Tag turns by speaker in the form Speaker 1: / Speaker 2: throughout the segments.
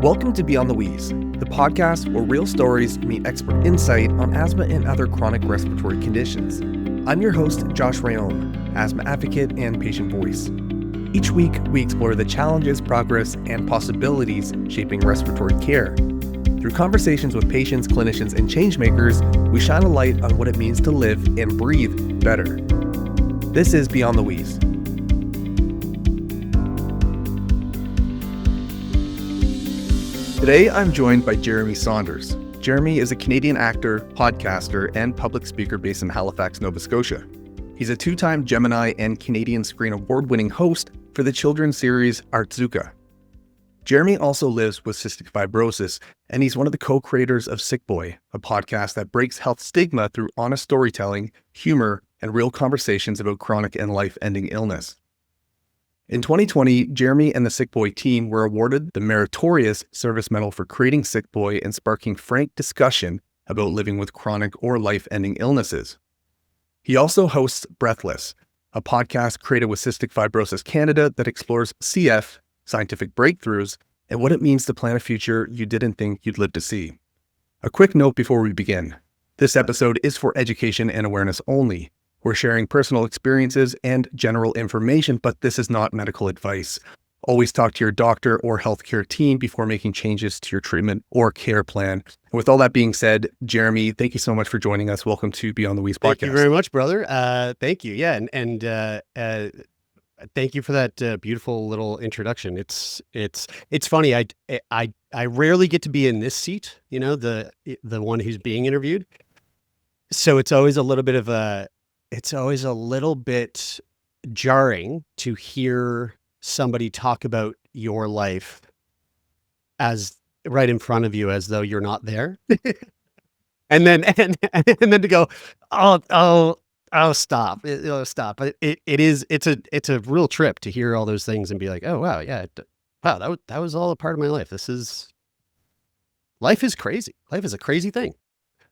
Speaker 1: Welcome to Beyond the Wheeze, the podcast where real stories meet expert insight on asthma and other chronic respiratory conditions. I'm your host, Josh Rayon, asthma advocate and patient voice. Each week, we explore the challenges, progress, and possibilities shaping respiratory care. Through conversations with patients, clinicians, and changemakers, we shine a light on what it means to live and breathe better. This is Beyond the Wheeze. Today, I'm joined by Jeremy Saunders. Jeremy is a Canadian actor, podcaster, and public speaker based in Halifax, Nova Scotia. He's a two-time Gemini and Canadian Screen Award-winning host for the children's series Artzuka. Jeremy also lives with cystic fibrosis, and he's one of the co-creators of Sick Boy, a podcast that breaks health stigma through honest storytelling, humor, and real conversations about chronic and life-ending illness. In 2020, Jeremy and the Sick Boy team were awarded the Meritorious Service Medal for creating Sick Boy and sparking frank discussion about living with chronic or life-ending illnesses. He also hosts Breathless, a podcast created with Cystic Fibrosis Canada that explores CF, scientific breakthroughs, and what it means to plan a future you didn't think you'd live to see. A quick note before we begin. This episode is for education and awareness only. We're sharing personal experiences and general information, but this is not medical advice. Always talk to your doctor or healthcare team before making changes to your treatment or care plan. And with all that being said, Jeremy, thank you so much for joining us. Welcome to Beyond the Wheeze podcast.
Speaker 2: Thank you very much, brother. Thank you. Yeah, and thank you for that beautiful little introduction. It's funny. I rarely get to be in this seat. You know, the one who's being interviewed. So it's always a little bit jarring to hear somebody talk about your life as right in front of you as though you're not there. and then to go, oh, stop. Stop. It's a real trip to hear all those things and be like, oh, wow. Yeah. Wow. That was all a part of my life. Life is crazy. Life is a crazy thing.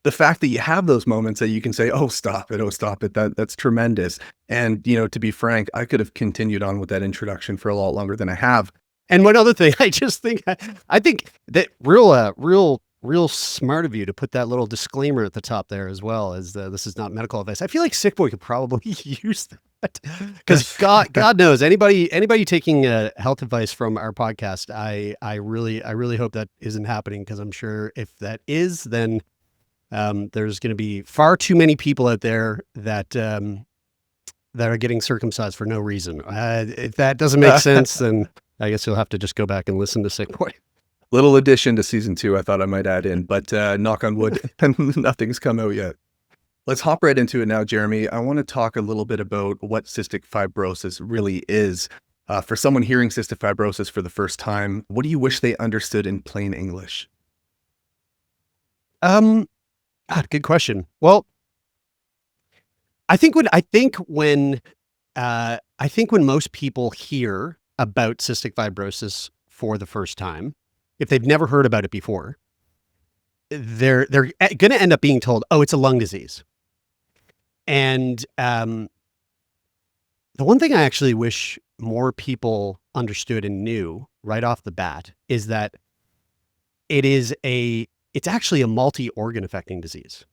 Speaker 1: The fact that you have those moments that you can say, oh, stop it, that's tremendous. And, you know, to be frank, I could have continued on with that introduction for a lot longer than I have.
Speaker 2: And one other thing, I think that real smart of you to put that little disclaimer at the top there as well, as this is not medical advice. I feel like Sick Boy could probably use that because God knows anybody taking health advice from our podcast. I really hope that isn't happening, because I'm sure if that is, then there's going to be far too many people out there that are getting circumcised for no reason. If that doesn't make sense, then I guess you'll have to just go back and listen to Sick Boy.
Speaker 1: Little addition to season 2 I thought I might add in, but knock on wood, nothing's come out yet. Let's hop right into it now, Jeremy. I want to talk a little bit about what cystic fibrosis really is. For someone hearing cystic fibrosis for the first time, what do you wish they understood in plain English?
Speaker 2: Good question. Well, I think when most people hear about cystic fibrosis for the first time, if they've never heard about it before, they're going to end up being told, "Oh, it's a lung disease." And the one thing I actually wish more people understood and knew right off the bat is that it's actually a multi-organ affecting disease.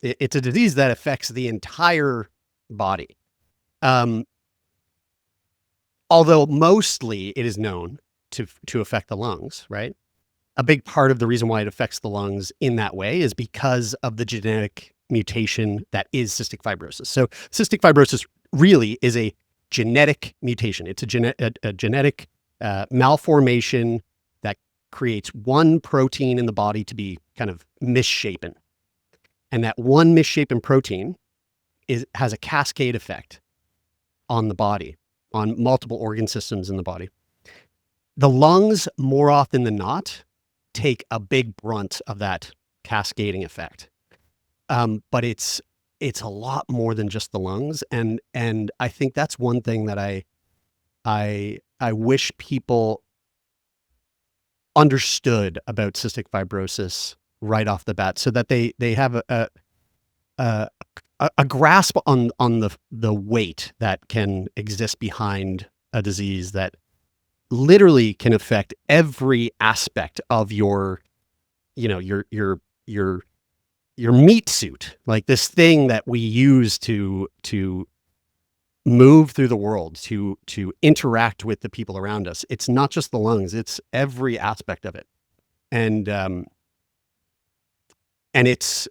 Speaker 2: It's a disease that affects the entire body. Although mostly it is known to affect the lungs, right? A big part of the reason why it affects the lungs in that way is because of the genetic mutation that is cystic fibrosis. So cystic fibrosis really is a genetic mutation. It's a genetic malformation that creates one protein in the body to be kind of misshapen. And that one misshapen protein has a cascade effect on the body, on multiple organ systems in the body. The lungs, more often than not, take a big brunt of that cascading effect. But it's a lot more than just the lungs. And I think that's one thing that I wish people understood about cystic fibrosis right off the bat, so that they have a grasp on the weight that can exist behind a disease that literally can affect every aspect of your, your meat suit, like this thing that we use to move through the world, to interact with the people around us. It's not just the lungs, it's every aspect of it. And it's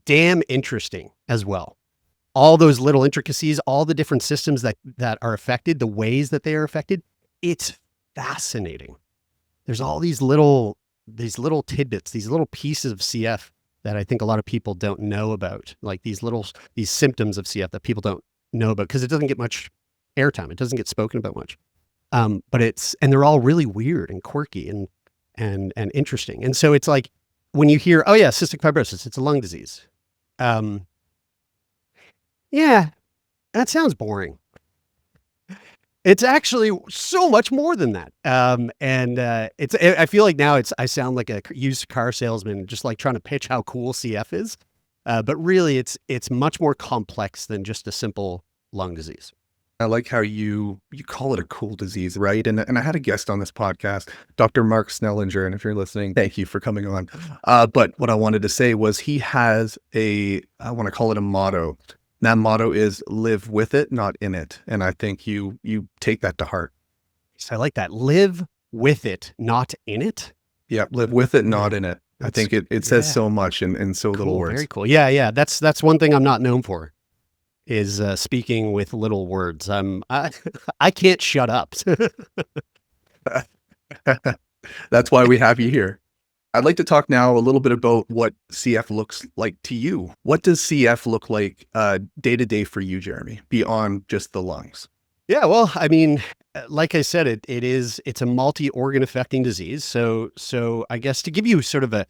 Speaker 2: damn interesting as well. All those little intricacies, all the different systems that are affected, the ways that they are affected, it's fascinating. There's all these little tidbits, these little pieces of CF that I think a lot of people don't know about, like these symptoms of CF that people don't know about because it doesn't get much airtime. It doesn't get spoken about much. And they're all really weird and quirky and interesting. And so it's like when you hear, oh yeah, cystic fibrosis, it's a lung disease. Yeah, that sounds boring. It's actually so much more than that. I feel like now I sound like a used car salesman, just like trying to pitch how cool CF is. But really it's much more complex than just a simple lung disease.
Speaker 1: I like how you call it a cool disease, right? And I had a guest on this podcast, Dr. Mark Snellinger, and if you're listening, thank you for coming on. But what I wanted to say was he has I want to call it a motto. That motto is live with it, not in it. And I think you take that to heart.
Speaker 2: So I like that. Live with it, not in it.
Speaker 1: Yeah, live with it, not in it. I think it says so much in so little words.
Speaker 2: Very cool. Yeah. That's one thing I'm not known for, is speaking with little words. I can't shut up.
Speaker 1: That's why we have you here. I'd like to talk now a little bit about what CF looks like to you. What does CF look like day to day for you, Jeremy, beyond just the lungs?
Speaker 2: Yeah, well, I mean, like I said, it's a multi-organ affecting disease. So I guess to give you sort of the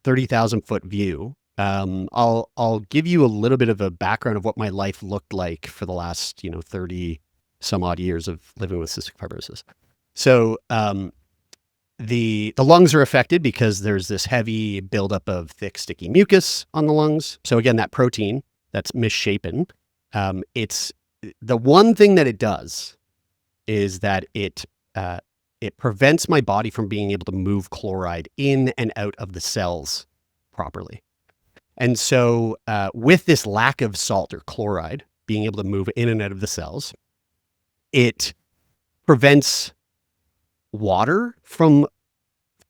Speaker 2: 30,000 foot view, I'll give you a little bit of a background of what my life looked like for the last 30 some odd years of living with cystic fibrosis. So the lungs are affected because there's this heavy buildup of thick, sticky mucus on the lungs. So again, that protein that's misshapen, it's the one thing that it does is that it prevents my body from being able to move chloride in and out of the cells properly. And so with this lack of salt or chloride being able to move in and out of the cells, it prevents water from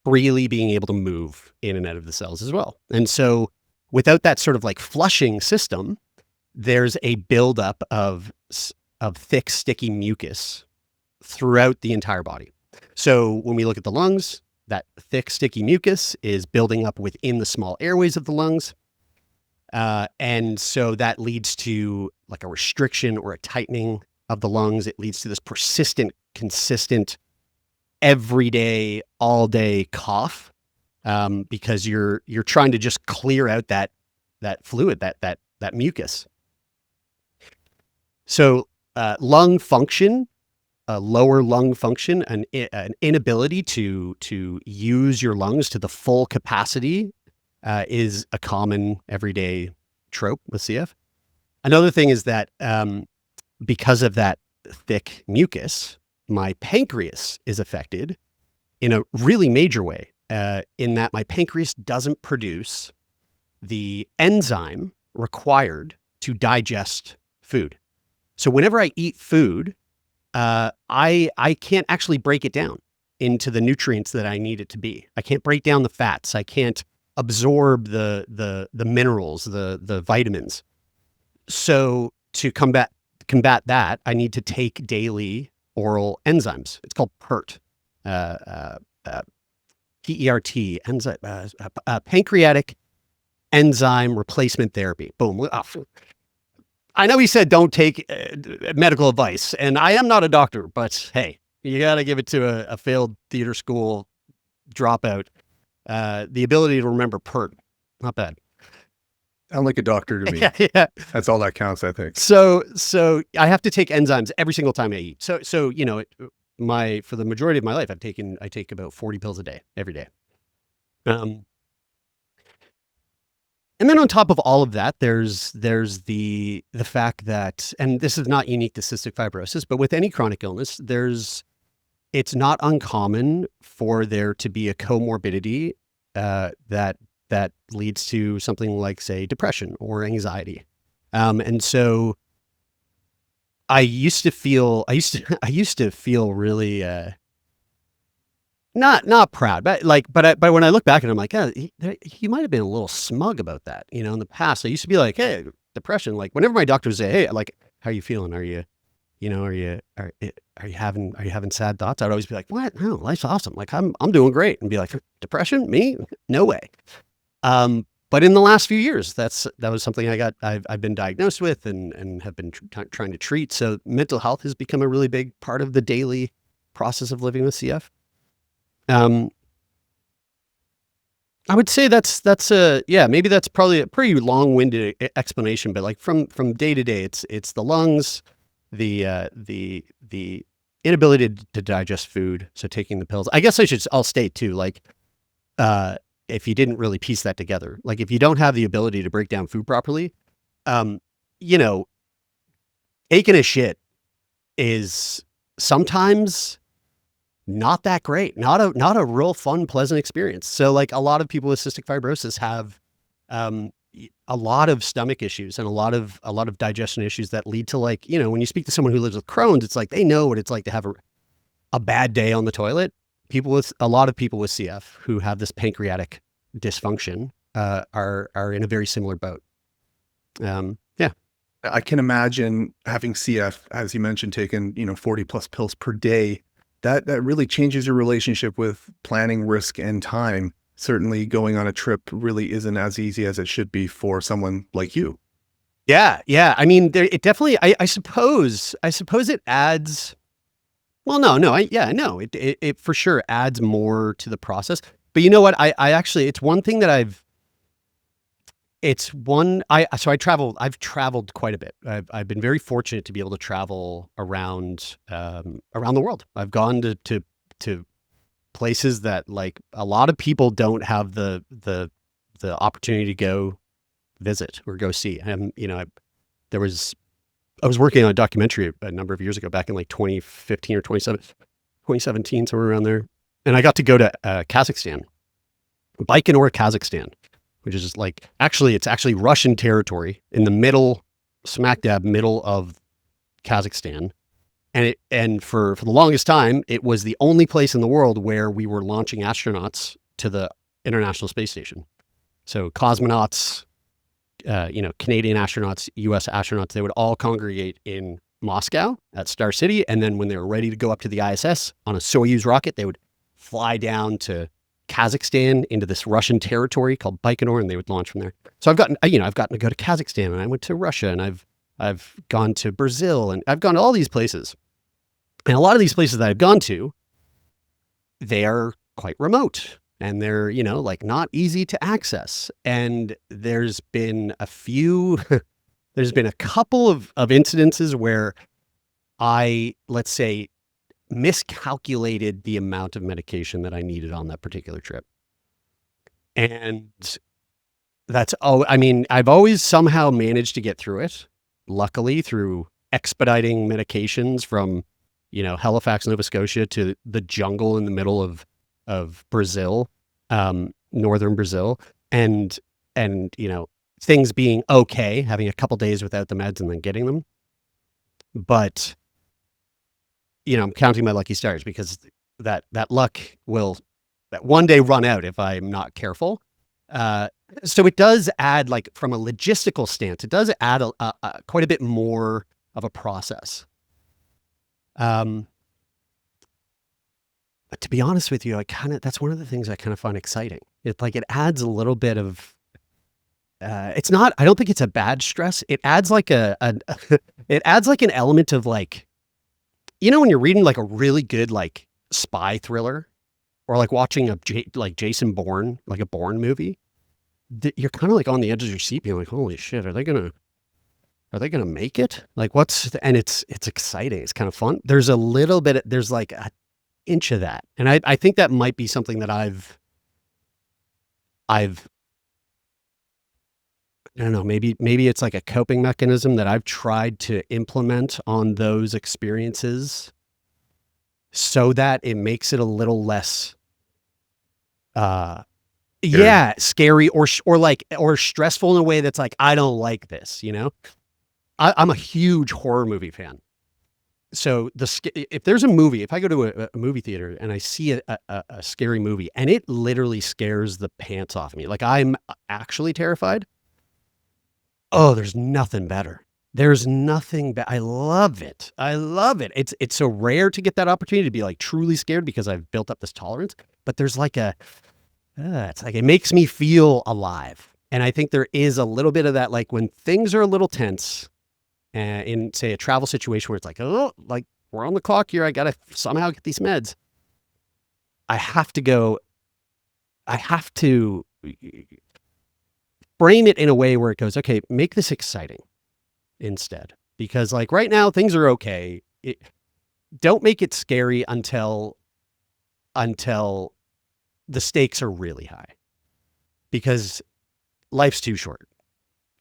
Speaker 2: freely being able to move in and out of the cells as well. And so without that sort of like flushing system, there's a buildup of thick, sticky mucus throughout the entire body. So when we look at the lungs, that thick, sticky mucus is building up within the small airways of the lungs. And so that leads to like a restriction or a tightening of the lungs. It leads to this persistent, consistent, everyday, all day cough, because you're trying to just clear out that fluid, that mucus. So lung function, lower lung function, an inability to use your lungs to the full capacity is a common everyday trope with CF. Another thing is that because of that thick mucus, my pancreas is affected in a really major way, in that my pancreas doesn't produce the enzyme required to digest food. So whenever I eat food, I can't actually break it down into the nutrients that I need it to be. I can't break down the fats. I can't absorb the minerals, the vitamins. So to combat that, I need to take daily oral enzymes. It's called PERT, PERT, enzyme, pancreatic enzyme replacement therapy. Boom. I know he said don't take medical advice, and I am not a doctor, but hey, you got to give it to a failed theater school dropout. The ability to remember PERT, not bad.
Speaker 1: Sound like a doctor to me.
Speaker 2: Yeah.
Speaker 1: That's all that counts, I think.
Speaker 2: So I have to take enzymes every single time I eat. So for the majority of my life, I take about 40 pills a day, every day. And then on top of all of that, there's the fact that, and this is not unique to cystic fibrosis, but with any chronic illness, it's not uncommon for there to be a comorbidity that leads to something like, say, depression or anxiety. And so I used to feel really not proud, but but when I look back and I'm like, yeah, he might have been a little smug about that. In the past, I used to be like, hey, depression. Like whenever my doctor would say, hey, like, how are you feeling? Are you having sad thoughts? I'd always be like, what? No, life's awesome. Like I'm doing great. And be like, depression? Me? No way. But in the last few years, that was something I've been diagnosed with and have been trying to treat. So mental health has become a really big part of the daily process of living with CF. I would say that's maybe that's probably a pretty long-winded explanation, but like from day to day, it's the lungs, the inability to digest food. So taking the pills. I guess I'll state too, like, if you didn't really piece that together, like if you don't have the ability to break down food properly, taking a shit is sometimes not that great, not a real fun, pleasant experience. So like a lot of people with cystic fibrosis have a lot of stomach issues and a lot of digestion issues that lead to, like, when you speak to someone who lives with Crohn's, it's like they know what it's like to have a bad day on the toilet. A lot of people with CF who have this pancreatic dysfunction are in a very similar boat.
Speaker 1: I can imagine having CF, as you mentioned, taking 40 plus pills per day. That really changes your relationship with planning, risk, and time. Certainly going on a trip really isn't as easy as it should be for someone like you.
Speaker 2: Yeah. I mean, it definitely, I suppose it adds, well, no, it for sure adds more to the process. But you know what? I actually, it's one thing that I've traveled quite a bit. I've been very fortunate to be able to travel around the world. I've gone to places that, like, a lot of people don't have the opportunity to go visit or go see. And I was working on a documentary a number of years ago, back in like 2015 or 2017, somewhere around there, and I got to go to Kazakhstan, Baikonur, Kazakhstan, which is just like, it's actually Russian territory in the middle, smack dab middle of Kazakhstan. And for the longest time, it was the only place in the world where we were launching astronauts to the International Space Station. So cosmonauts, Canadian astronauts, US astronauts, they would all congregate in Moscow at Star City. And then when they were ready to go up to the ISS on a Soyuz rocket, they would fly down to Kazakhstan into this Russian territory called Baikonur, and they would launch from there. So I've gotten to go to Kazakhstan, and I went to Russia, and I've gone to Brazil, and I've gone to all these places. And a lot of these places that I've gone to, they are quite remote, and they're, like, not easy to access. And there's been a couple of incidences where let's say, miscalculated the amount of medication that I needed on that particular trip. And I've always somehow managed to get through it, luckily, through expediting medications from, Halifax, Nova Scotia to the jungle in the middle of Brazil, northern Brazil, and things being okay, having a couple days without the meds and then getting them. But I'm counting my lucky stars, because that luck will that one day run out if I'm not careful. So it does add, like, from a logistical stance, it does add quite a bit more of a process. But to be honest with you, that's one of the things I kind of find exciting. It adds a little bit of, I don't think it's a bad stress. It adds like it adds like an element of, like, when you're reading like a really good, like, spy thriller, or like watching like Jason Bourne, like a Bourne movie, you're kind of like on the edge of your seat being like, holy shit, are they gonna make it? Like, and it's exciting. It's kind of fun. There's a little bit, there's like an inch of that. And I think that might be something that I've I don't know, maybe it's like a coping mechanism that I've tried to implement on those experiences so that it makes it a little less
Speaker 1: Scary.
Speaker 2: yeah, scary or stressful in a way that's like, I don't like this, you know? I'm a huge horror movie fan. So if there's a movie, if I go to a movie theater and I see a scary movie and it literally scares the pants off me, like I'm actually terrified. Oh, there's nothing better. There's nothing I love it. I love it. It's so rare to get that opportunity to be like truly scared because I've built up this tolerance. But there's like it's like it makes me feel alive. And I think there is a little bit of that, like when things are a little tense, in say a travel situation where it's like, oh, like we're on the clock here. I got to somehow get these meds. I have to frame it in a way where it goes, okay, make this exciting instead. Because like right now things are okay. Don't make it scary until the stakes are really high, because life's too short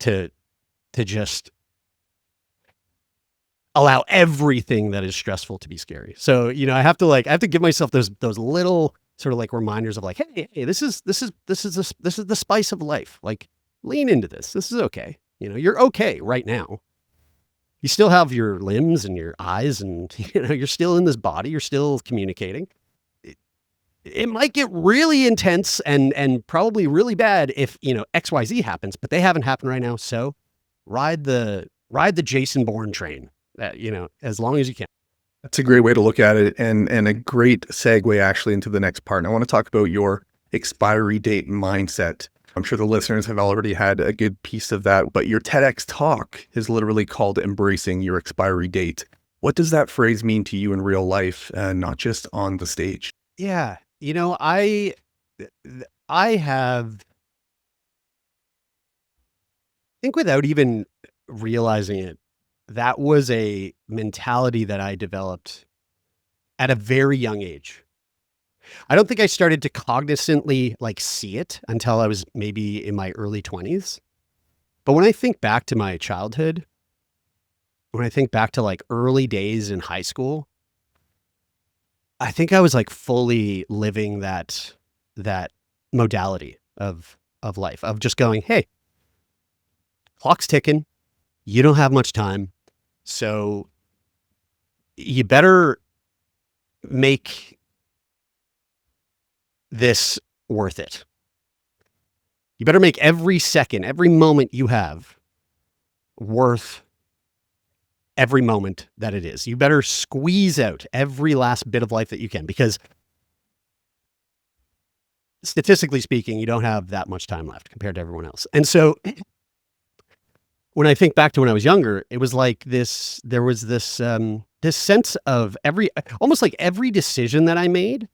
Speaker 2: to just allow everything that is stressful to be scary. So, you know, I have to give myself those little sort of like reminders of like, hey, this is the spice of life. Like, lean into this. This is okay. You know, you're okay right now. You still have your limbs and your eyes, and you know, you're still in this body. You're still communicating. It might get really intense and probably really bad if, you know, XYZ happens, but they haven't happened right now. So ride the Jason Bourne train. You know, as long as you can.
Speaker 1: That's a great way to look at it, and a great segue actually into the next part. And I want to talk about your expiry date mindset. I'm sure the listeners have already had a good piece of that, but your TEDx talk is literally called Embracing Your Expiry Date. What does that phrase mean to you in real life, not just on the stage?
Speaker 2: Yeah, you know, I think without even realizing it, that was a mentality that I developed at a very young age. I don't think I started to cognizantly like see it until I was maybe in my early 20s. But when I think back to my childhood, when I think back to like early days in high school, I think I was like fully living that modality of life, of just going, hey, clock's ticking. You don't have much time. So you better make this worth it. You better make every second, every moment you have worth every moment that it is. You better squeeze out every last bit of life that you can, because statistically speaking, you don't have that much time left compared to everyone else. And so when I think back to when I was younger, it was like there was this sense of almost like every decision that I made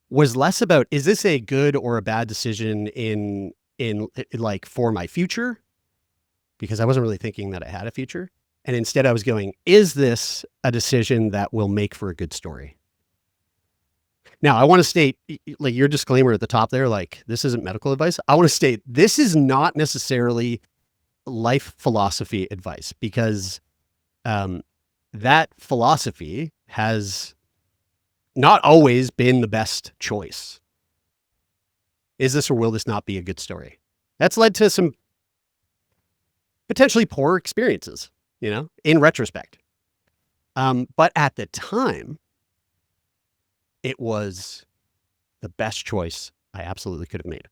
Speaker 2: was less about, is this a good or a bad decision in like for my future? Because I wasn't really thinking that I had a future. And instead I was going, is this a decision that will make for a good story? Now, I want to state, like your disclaimer at the top there, like this isn't medical advice. I want to state this is not necessarily life philosophy advice, because that philosophy has not always been the best choice. Is this or will this not be a good story? That's led to some potentially poor experiences, you know, in retrospect. But at the time, it was the best choice I absolutely could have made.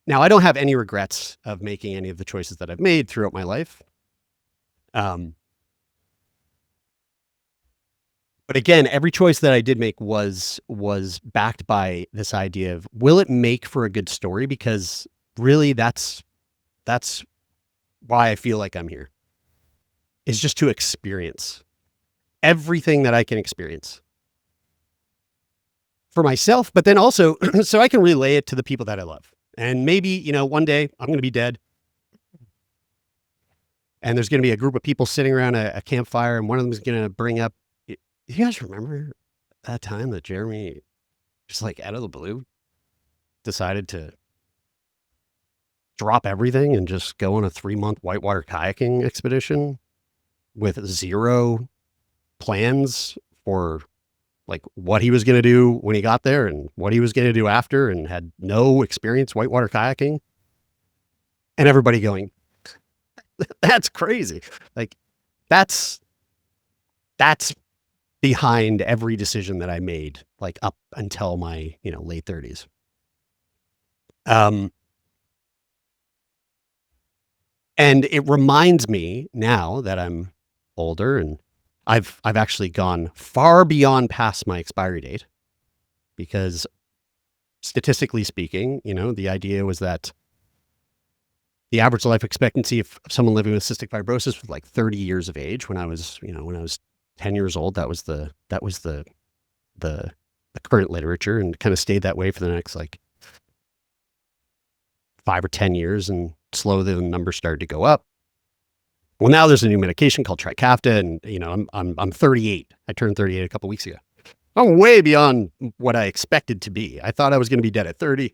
Speaker 2: Now, I don't have any regrets of making any of the choices that I've made throughout my life. But again, every choice that I did make was backed by this idea of, will it make for a good story? Because really that's why I feel like I'm here, is just to experience everything that I can experience for myself, but then also so I can relay it to the people that I love. And maybe, you know, one day I'm going to be dead and there's going to be a group of people sitting around a campfire, and one of them is going to bring up, you guys remember that time that Jeremie just like out of the blue decided to drop everything and just go on a 3-month whitewater kayaking expedition with zero plans for like what he was going to do when he got there and what he was going to do after, and had no experience whitewater kayaking, and everybody going, that's crazy. Like that's behind every decision that I made, like up until my, late 30s. And it reminds me now that I'm older, and I've actually gone far beyond past my expiry date, because statistically speaking, the idea was that the average life expectancy of someone living with cystic fibrosis was like 30 years of age. When I was 10 years old, that was the current literature, and kind of stayed that way for the next like 5 or 10 years, and slowly the numbers started to go up. Well, now there's a new medication called Trikafta, and I'm 38. I turned 38 a couple weeks ago. I'm way beyond what I expected to be. I thought I was going to be dead at 30.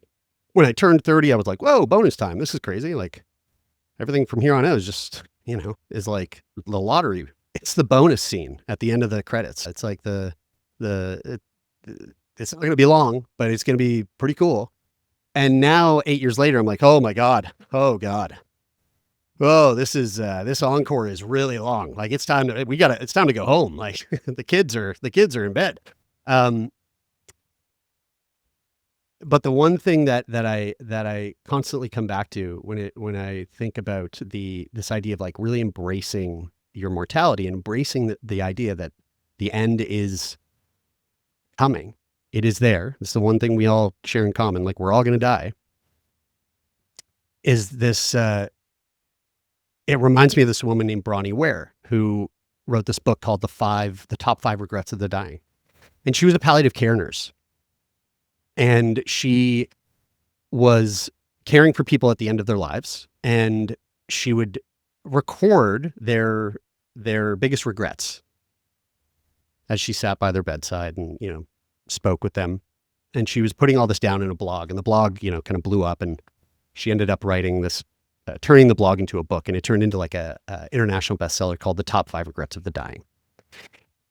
Speaker 2: When I turned 30, I was like, whoa, bonus time. This is crazy. Like everything from here on out is just, is like the lottery. It's the bonus scene at the end of the credits. It's like it's not going to be long, but it's going to be pretty cool. And now 8 years later, I'm like, oh my God. Oh God. Oh, this encore is really long. Like it's time to go home. Like the kids are in bed. But the one thing that I constantly come back to when I think about this idea of like really embracing your mortality and embracing the idea that the end is coming. It is there. It's the one thing we all share in common. Like we're all going to die. Is this, it reminds me of this woman named Bronnie Ware, who wrote this book called The Top 5 Regrets of the Dying. And she was a palliative care nurse. And she was caring for people at the end of their lives. And she would record their biggest regrets as she sat by their bedside and, spoke with them. And she was putting all this down in a blog, and the blog, kind of blew up, and she ended up writing this, turning the blog into a book, and it turned into like a international bestseller called The Top 5 Regrets of the Dying.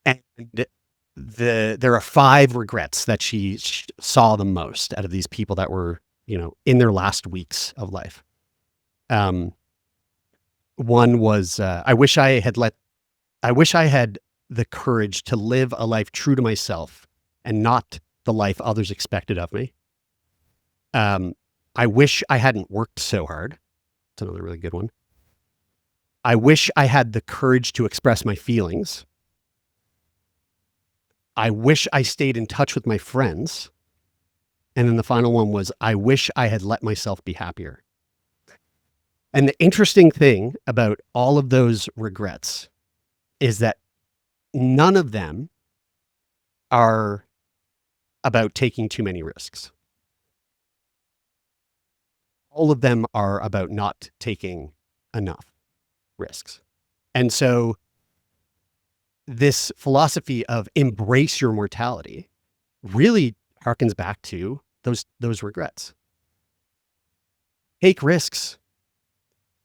Speaker 2: And there are 5 regrets that she saw the most out of these people that were, in their last weeks of life. One was, I wish I had the courage to live a life true to myself and not the life others expected of me. I wish I hadn't worked so hard. That's another really good one. I wish I had the courage to express my feelings. I wish I stayed in touch with my friends. And then the final one was, I wish I had let myself be happier. And the interesting thing about all of those regrets is that none of them are about taking too many risks. All of them are about not taking enough risks. And so this philosophy of embrace your mortality really harkens back to those regrets. Take risks.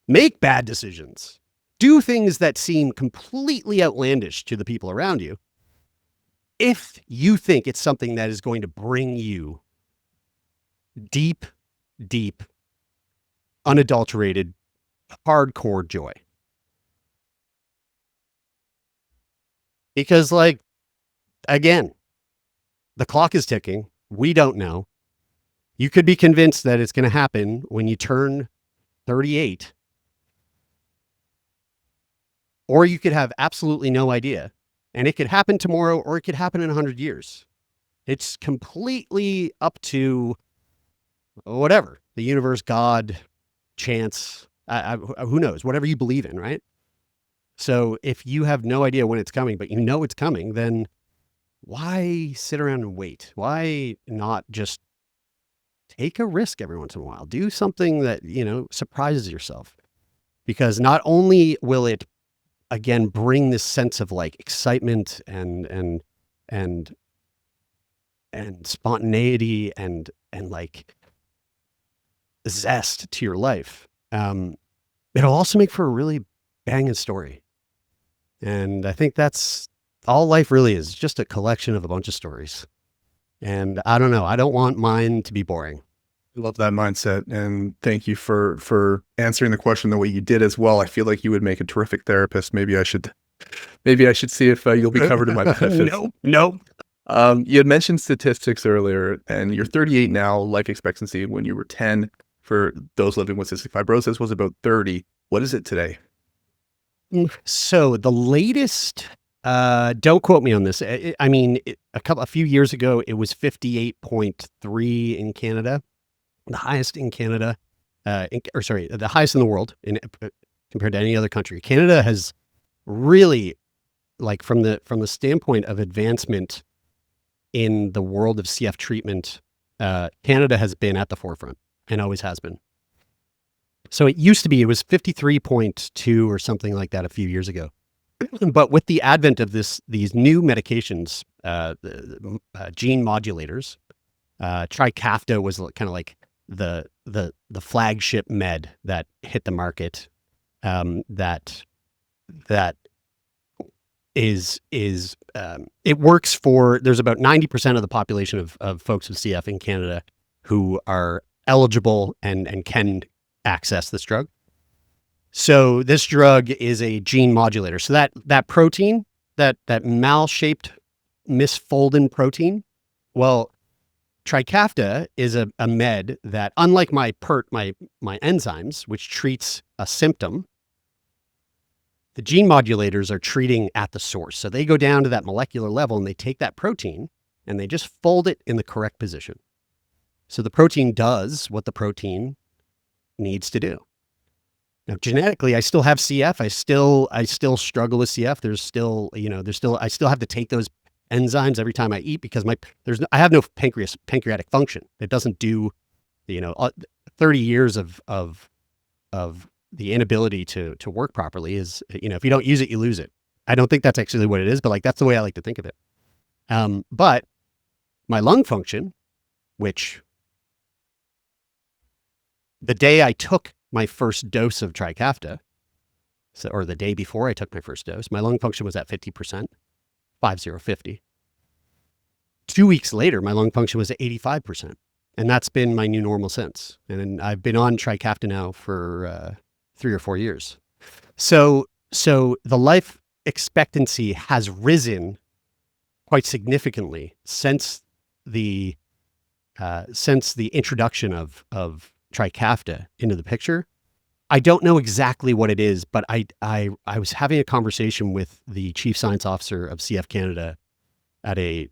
Speaker 2: Make bad decisions. Do things that seem completely outlandish to the people around you, if you think it's something that is going to bring you deep, deep, unadulterated, hardcore joy. Because, like, again, the clock is ticking. We don't know. You could be convinced that it's going to happen when you turn 38. Or you could have absolutely no idea. And it could happen tomorrow, or it could happen in 100 years. It's completely up to whatever, the universe, God, chance, who knows, whatever you believe in, right? So if you have no idea when it's coming, but you know it's coming, then why sit around and wait? Why not just take a risk every once in a while? Do something that, surprises yourself. Because not only will it, again, bring this sense of like excitement and spontaneity and like zest to your life. It'll also make for a really banging story. And I think that's all life really is, just a collection of a bunch of stories. And I don't know, I don't want mine to be boring.
Speaker 1: I love that mindset. And thank you for answering the question the way you did as well. I feel like you would make a terrific therapist. Maybe I should see if you'll be covered in my benefits.
Speaker 2: Nope.
Speaker 1: You had mentioned statistics earlier, and you're 38 now. Life expectancy when you were 10 for those living with cystic fibrosis was about 30. What is it today?
Speaker 2: So the latest, don't quote me on this. I mean, a few years ago, it was 58.3 in Canada, the highest in Canada, the highest in the world compared to any other country. Canada has really, like, from the standpoint of advancement in the world of CF treatment, Canada has been at the forefront and always has been. So it was 53.2 or something like that a few years ago. But with the advent of these new medications, gene modulators, Trikafta was kind of like the flagship med that hit the market. That is it works for. There's about 90% of the population of folks with CF in Canada who are eligible and can access this drug. So this drug is a gene modulator. So that protein, that mal-shaped misfolded protein, well, Trikafta is a med that, unlike my enzymes, which treats a symptom, the gene modulators are treating at the source. So they go down to that molecular level and they take that protein and they just fold it in the correct position. So the protein does what the protein needs to do. Now, genetically, I still have CF. I still struggle with CF. I still have to take those enzymes every time I eat because I have no pancreatic function. It doesn't do, 30 years of the inability to work properly is, if you don't use it, you lose it. I don't think that's actually what it is, but that's the way I like to think of it. But my lung function, which the day I took my first dose of Trikafta, or the day before I took my first dose, my lung function was at 50%, 50. 2 weeks later, my lung function was at 85%. And that's been my new normal since. And I've been on Trikafta now for 3 or 4 years. So the life expectancy has risen quite significantly since the introduction of Trikafta into the picture. I don't know exactly what it is, but I was having a conversation with the chief science officer of CF Canada at a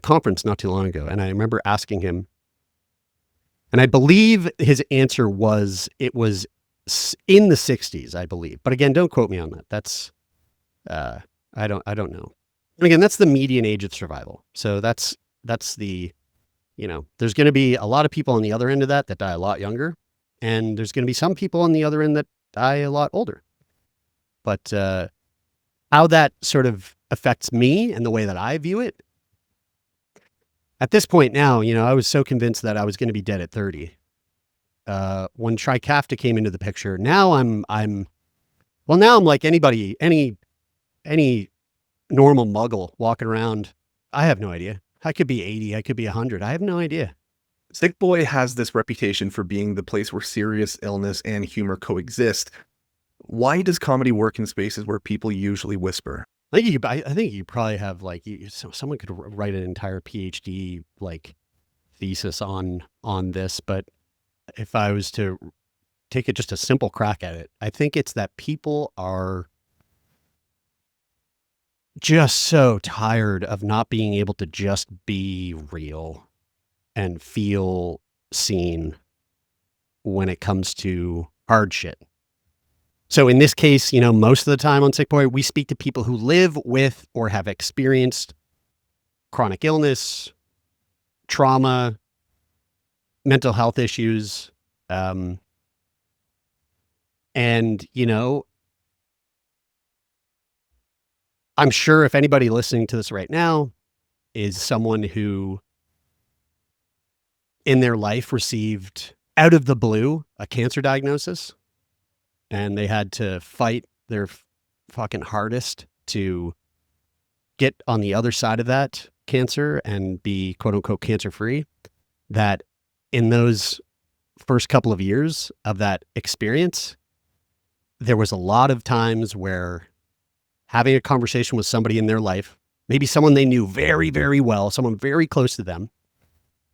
Speaker 2: conference not too long ago, and I remember asking him, and I believe his answer was it was in the 60s, I believe. But again, don't quote me on that. That's I don't know. And again, that's the median age of survival. So that's the, there's going to be a lot of people on the other end of that die a lot younger. And there's going to be some people on the other end that die a lot older. But how that sort of affects me and the way that I view it, at this point now, I was so convinced that I was going to be dead at 30. When Trikafta came into the picture, now I'm like anybody, any normal muggle walking around. I have no idea. I could be 80. I could be 100. I have no idea.
Speaker 1: Sick Boy has this reputation for being the place where serious illness and humor coexist. Why does comedy work in spaces where people usually whisper?
Speaker 2: I think you probably have someone could write an entire PhD thesis on this, but if I was to take it just a simple crack at it, I think it's that people are just so tired of not being able to just be real and feel seen when it comes to hard shit. So in this case, most of the time on Sick Boy, we speak to people who live with or have experienced chronic illness, trauma, mental health issues. And, I'm sure if anybody listening to this right now is someone who in their life received out of the blue a cancer diagnosis, and they had to fight their fucking hardest to get on the other side of that cancer and be quote unquote cancer free, that in those first couple of years of that experience, there was a lot of times where having a conversation with somebody in their life, maybe someone they knew very, very well, someone very close to them,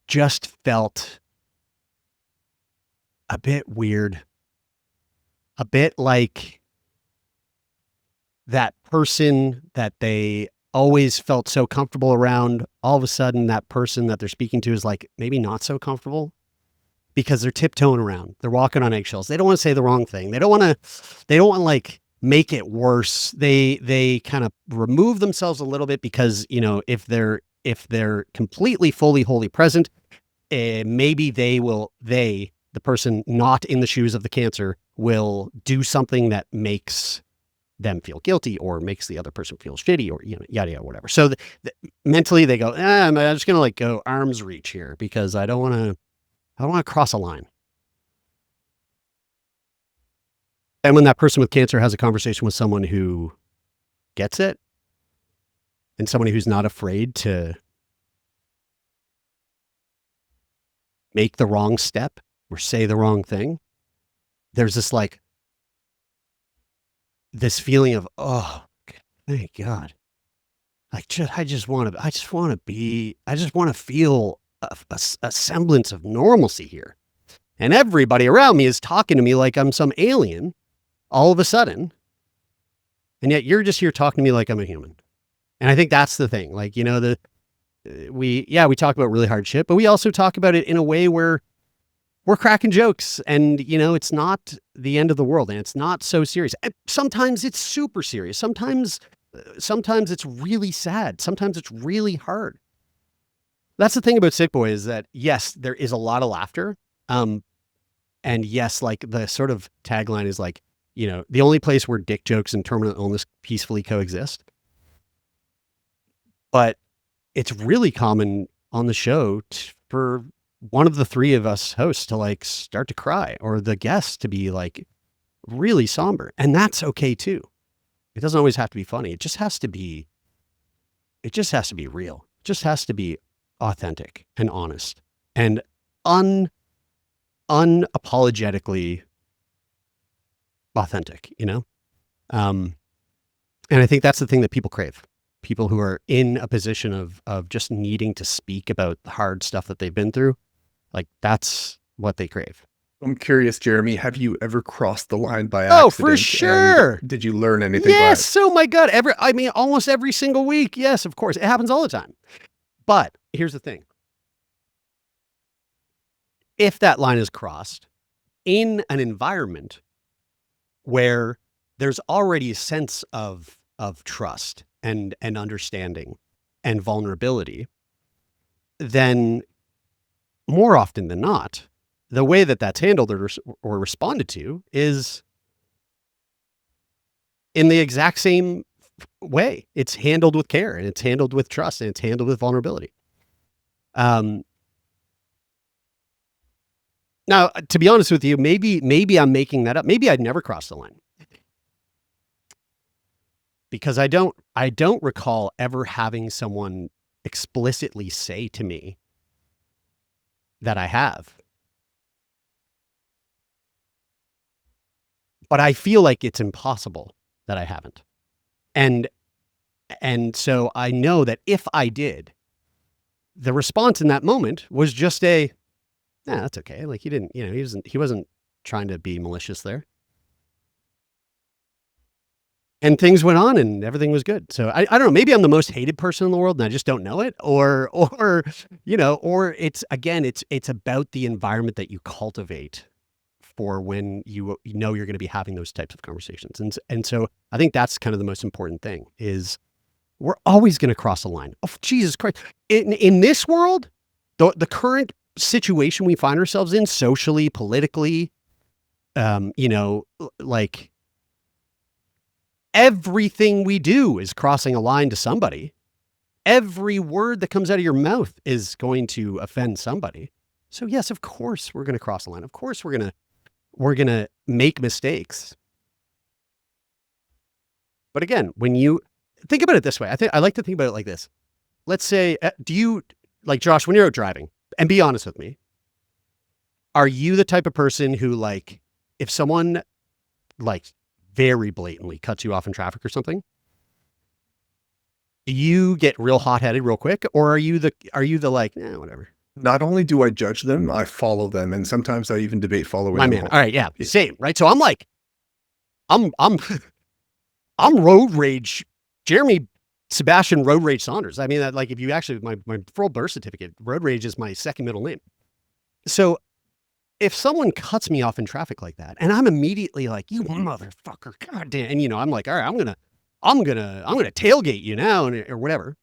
Speaker 2: just felt a bit weird, a bit like that person that they always felt so comfortable around. All of a sudden, that person that they're speaking to is like maybe not so comfortable because they're tiptoeing around. They're walking on eggshells. They don't want to say the wrong thing. They don't want to like make it worse. They kind of remove themselves a little bit because, you know, if they're completely, fully, wholly present, maybe the person not in the shoes of the cancer will do something that makes them feel guilty or makes the other person feel shitty or, you know, yada, yada, whatever. So mentally they go, I'm just going to like go arm's reach here because I don't want to cross a line. And when that person with cancer has a conversation with someone who gets it and somebody who's not afraid to make the wrong step or say the wrong thing, there's this like, this feeling of, oh, thank God. Like, I just want to feel a semblance of normalcy here. And everybody around me is talking to me like I'm some alien all of a sudden. And yet you're just here talking to me like I'm a human. And I think that's the thing. Like, you know, we talk about really hard shit, but we also talk about it in a way where we're cracking jokes and, you know, it's not the end of the world and it's not so serious. And sometimes it's super serious. Sometimes it's really sad. Sometimes it's really hard. That's the thing about Sick Boy is that, yes, there is a lot of laughter. And yes, like the sort of tagline is like, you know, the only place where dick jokes and terminal illness peacefully coexist. But it's really common on the show for one of the three of us hosts to like start to cry or the guests to be like really somber. And that's okay too. It doesn't always have to be funny. It just has to be real. It just has to be authentic and honest and unapologetically authentic, you know? And I think that's the thing that people crave. People who are in a position of just needing to speak about the hard stuff that they've been through. Like that's what they crave.
Speaker 1: I'm curious, Jeremy, have you ever crossed the line by accident?
Speaker 2: Oh, for sure.
Speaker 1: Did you learn anything?
Speaker 2: Yes. Oh my God. Almost every single week. Yes, of course. It happens all the time. But here's the thing. If that line is crossed in an environment where there's already a sense of trust and understanding and vulnerability, then more often than not, the way that that's handled or responded to is in the exact same way. It's handled with care and it's handled with trust and it's handled with vulnerability. Now, to be honest with you, maybe I'm making that up. Maybe I'd never crossed the line because I don't recall ever having someone explicitly say to me that I have. But I feel like it's impossible that I haven't. And so I know that if I did, the response in that moment was just that's okay. Like he wasn't trying to be malicious there. And things went on and everything was good. So I don't know, maybe I'm the most hated person in the world and I just don't know it or it's about the environment that you cultivate for when you know you're going to be having those types of conversations. And so I think that's kind of the most important thing is we're always going to cross a line. Oh, Jesus Christ. In this world, the current situation we find ourselves in socially, politically, like everything we do is crossing a line to somebody. Every word that comes out of your mouth is going to offend somebody. So yes, of course we're going to cross the line. Of course we're going to make mistakes. But again, when you think about it this way, I like to think about it like this. Let's say, do you, like Josh, when you're out driving, and be honest with me, are you the type of person who, like, if someone like very blatantly cuts you off in traffic or something, you get real hot-headed real quick, or are you the like, whatever?
Speaker 1: Not only do I judge them, I follow them, and sometimes I even debate following
Speaker 2: My
Speaker 1: them
Speaker 2: man.
Speaker 1: home.
Speaker 2: All right, yeah, same, right? So I'm like, I'm road rage, Jeremy Sebastian Road Rage Saunders. I mean, like, if you actually, my full birth certificate, Road Rage is my second middle name. So if someone cuts me off in traffic like that, and I'm immediately like, you motherfucker, goddamn, and I'm like, all right, I'm gonna tailgate you now, or whatever.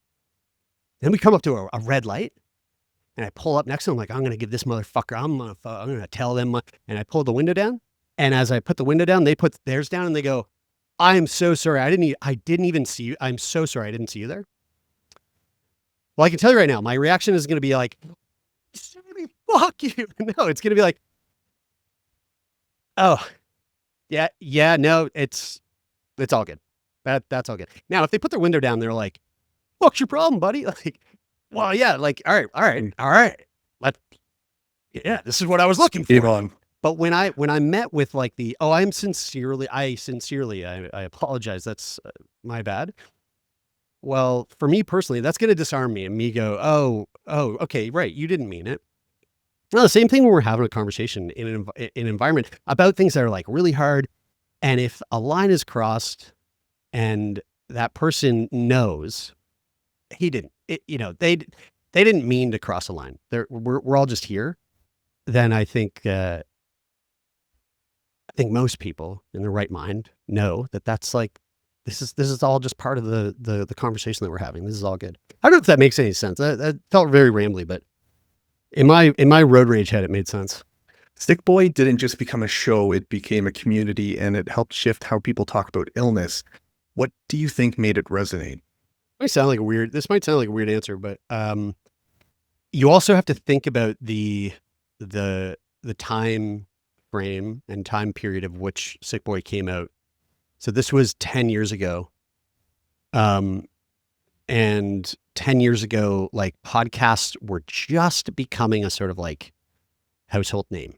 Speaker 2: Then we come up to a red light, and I pull up next to him, like, I'm gonna give this motherfucker, I'm gonna tell them, and I pull the window down, and as I put the window down, they put theirs down, and they go, I am so sorry, I didn't even see you. I'm so sorry, I didn't see you there. Well, I can tell you right now, my reaction is gonna be like, fuck you. No, it's gonna be like, oh, yeah, no, it's all good. That's all good. Now, if they put their window down, they're like, what's your problem, buddy? Like, well, yeah, like, all right. Yeah, this is what I was looking for.
Speaker 1: Game on.
Speaker 2: But when I met with like I sincerely, I apologize. That's my bad. Well, for me personally, that's going to disarm me and me go, oh, okay, right. You didn't mean it. Well, the same thing when we're having a conversation in an environment about things that are like really hard. And if a line is crossed and that person knows he didn't, they didn't mean to cross a line. We're all just here. Then I think most people in their right mind know that that's like, this is all just part of the conversation that we're having. This is all good. I don't know if that makes any sense. That felt very rambly, but in my road rage head, it made sense.
Speaker 1: Sick Boy didn't just become a show, it became a community, and it helped shift how people talk about illness. What do you think made it resonate?
Speaker 2: This might sound like a weird answer, but you also have to think about the time frame and time period of which Sick Boy came out. So this was 10 years ago. And 10 years ago, like, podcasts were just becoming a sort of like household name.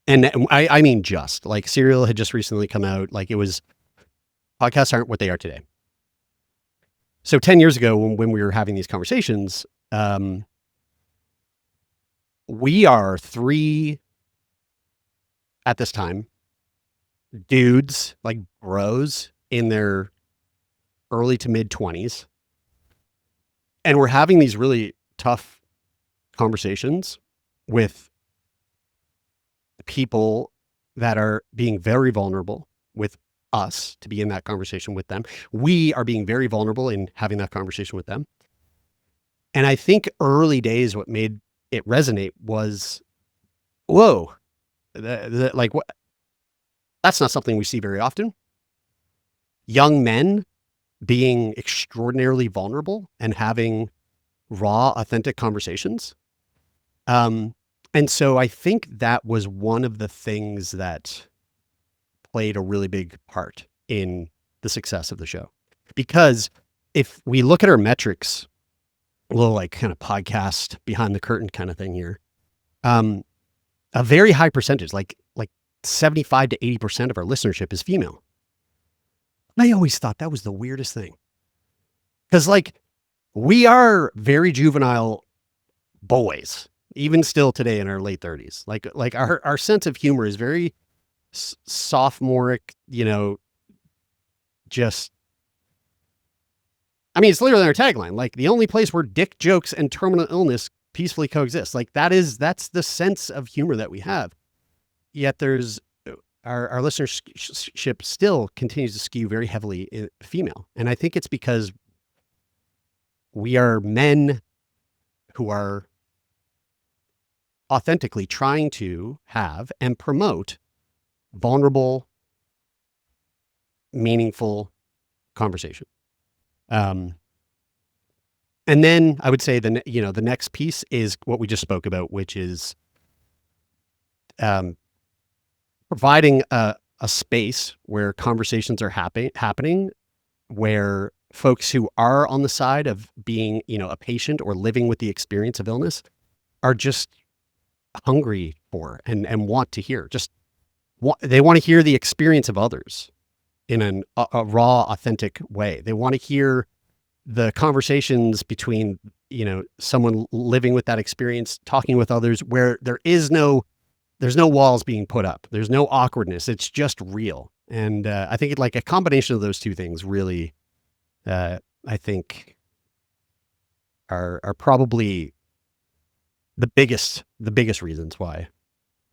Speaker 2: And I mean, just like Serial had just recently come out. Like, podcasts aren't what they are today. So 10 years ago, when we were having these conversations, we are three, at this time, dudes, like bros in their early to mid 20s. And we're having these really tough conversations with people that are being very vulnerable with us to be in that conversation with them. We are being very vulnerable in having that conversation with them. And I think early days, what made it resonate was, whoa, like, what? That's not something we see very often. Young men being extraordinarily vulnerable and having raw, authentic conversations. And so I think that was one of the things that played a really big part in the success of the show. Because if we look at our metrics, a little like kind of podcast behind the curtain kind of thing here, a very high percentage, like 75 to 80% of our listenership is female. I always thought that was the weirdest thing. Because, like, we are very juvenile boys, even still today in our late 30s. Like our sense of humor is very sophomoric, just, I mean, it's literally our tagline. Like, the only place where dick jokes and terminal illness peacefully coexist. Like, that's the sense of humor that we have. Yet there's our listenership still continues to skew very heavily female. And I think it's because we are men who are authentically trying to have and promote vulnerable, meaningful conversation. And then I would say the next piece is what we just spoke about, which is providing a space where conversations are happening, where folks who are on the side of being, a patient or living with the experience of illness are just hungry for and want to hear. They want to hear the experience of others in a raw, authentic way. They want to hear the conversations between, someone living with that experience, talking with others, where there's no walls being put up. There's no awkwardness. It's just real. And I think like a combination of those two things really, I think are probably the biggest reasons why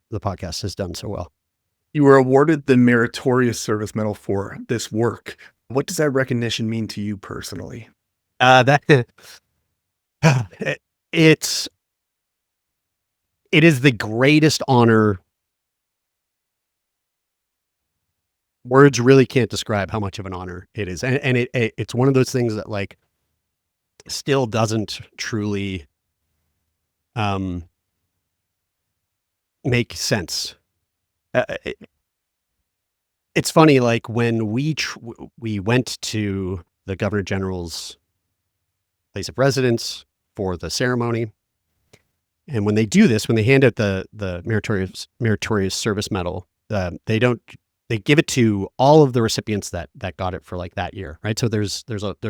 Speaker 2: the podcast has done so well.
Speaker 1: You were awarded the Meritorious Service Medal for this work. What does that recognition mean to you personally?
Speaker 2: It is the greatest honor. Words really can't describe how much of an honor it is. And it's one of those things that like still doesn't truly make sense. It's funny, like when we went to the Governor General's place of residence for the ceremony, and when they do this, when they hand out the Meritorious Service Medal, they give it to all of the recipients that got it for like that year, right? So there's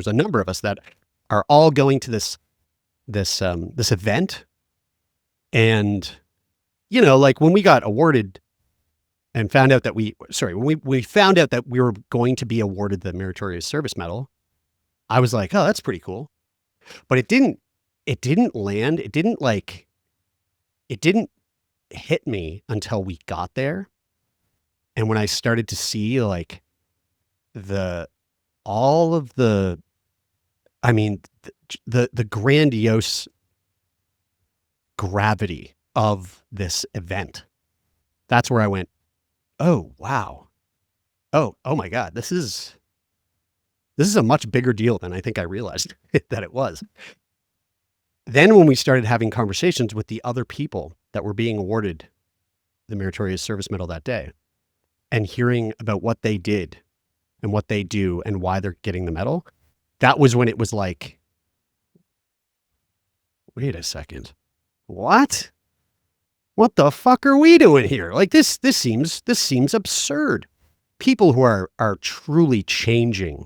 Speaker 2: a number of us that are all going to this event, and like when we got awarded and found out that when we found out that we were going to be awarded the Meritorious Service Medal, I was like, oh, that's pretty cool. But it didn't land. It didn't hit me until we got there. And when I started to see like the grandiose gravity of this event, that's where I went, oh, wow. Oh my God, this is a much bigger deal than I think I realized that it was. Then when we started having conversations with the other people that were being awarded the Meritorious Service Medal that day and hearing about what they did and what they do and why they're getting the medal, that was when it was like, wait a second, what the fuck are we doing here? Like this seems absurd. People who are truly changing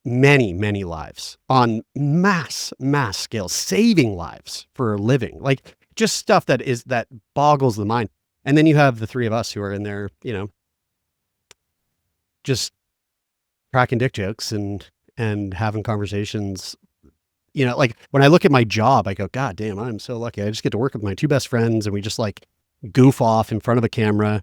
Speaker 2: many lives on mass scale, saving lives for a living, like just stuff that boggles the mind. And then you have the three of us who are in there, just cracking dick jokes and having conversations. Like when I look at my job, I go, God damn, I'm so lucky. I just get to work with my two best friends and we just like goof off in front of a camera.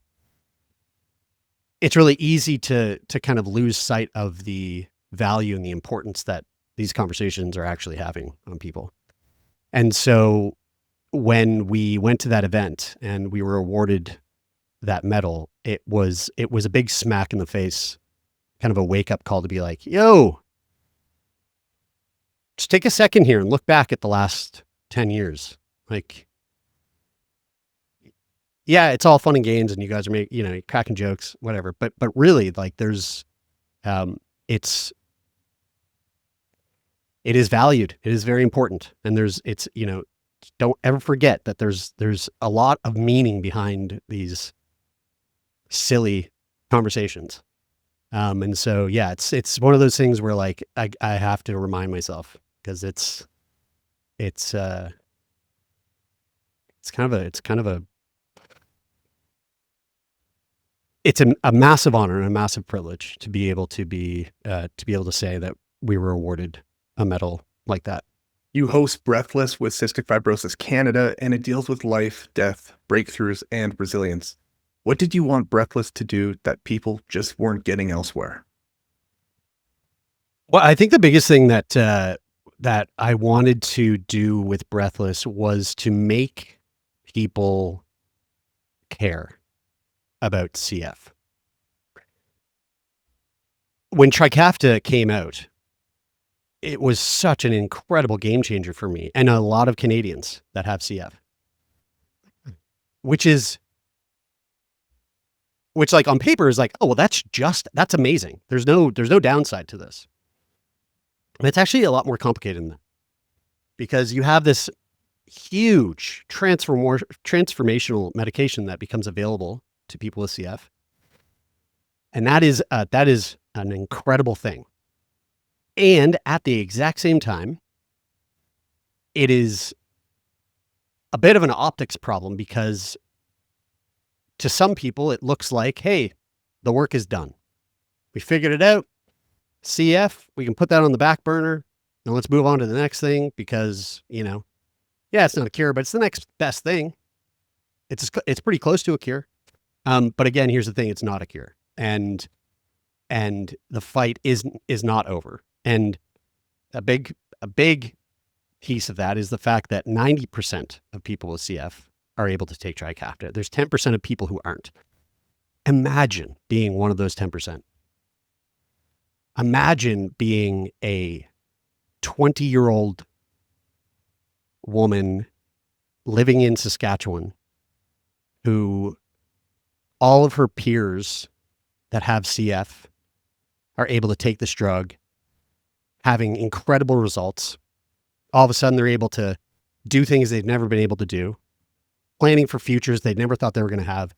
Speaker 2: It's really easy to kind of lose sight of the value and the importance that these conversations are actually having on people. And so when we went to that event and we were awarded that medal, it was a big smack in the face, kind of a wake up call to be like, yo, just take a second here and look back at the last 10 years. Like, yeah, it's all fun and games and you guys are cracking jokes, whatever. But really like there's, it is valued. It is very important. And don't ever forget that there's a lot of meaning behind these silly conversations. And so, yeah, it's one of those things where like, I have to remind myself because it's a massive honor and a massive privilege to be able to say that we were awarded a medal like that.
Speaker 1: You host Breathless with Cystic Fibrosis Canada, and it deals with life, death, breakthroughs, and resilience. What did you want Breathless to do that people just weren't getting elsewhere?
Speaker 2: Well, I think the biggest thing that I wanted to do with Breathless was to make people care about CF. When Trikafta came out, it was such an incredible game changer for me and a lot of Canadians that have CF, which like on paper is like, oh, well, that's amazing. There's no downside to this. And it's actually a lot more complicated than that, because you have this huge transformational medication that becomes available to people with CF. And that is an incredible thing. And at the exact same time, it is a bit of an optics problem, because to some people, it looks like, hey, the work is done. We figured it out. CF, we can put that on the back burner. Now let's move on to the next thing, because, yeah, it's not a cure, but it's the next best thing. It's pretty close to a cure. But again, here's the thing. It's not a cure. And the fight is not over. And a big piece of that is the fact that 90% of people with CF are able to take Trikafta. There's 10% of people who aren't. Imagine being one of those 10%. Imagine being a 20-year-old woman living in Saskatchewan who all of her peers that have CF are able to take this drug, having incredible results. All of a sudden, they're able to do things they've never been able to do, planning for futures they'd never thought they were going to have.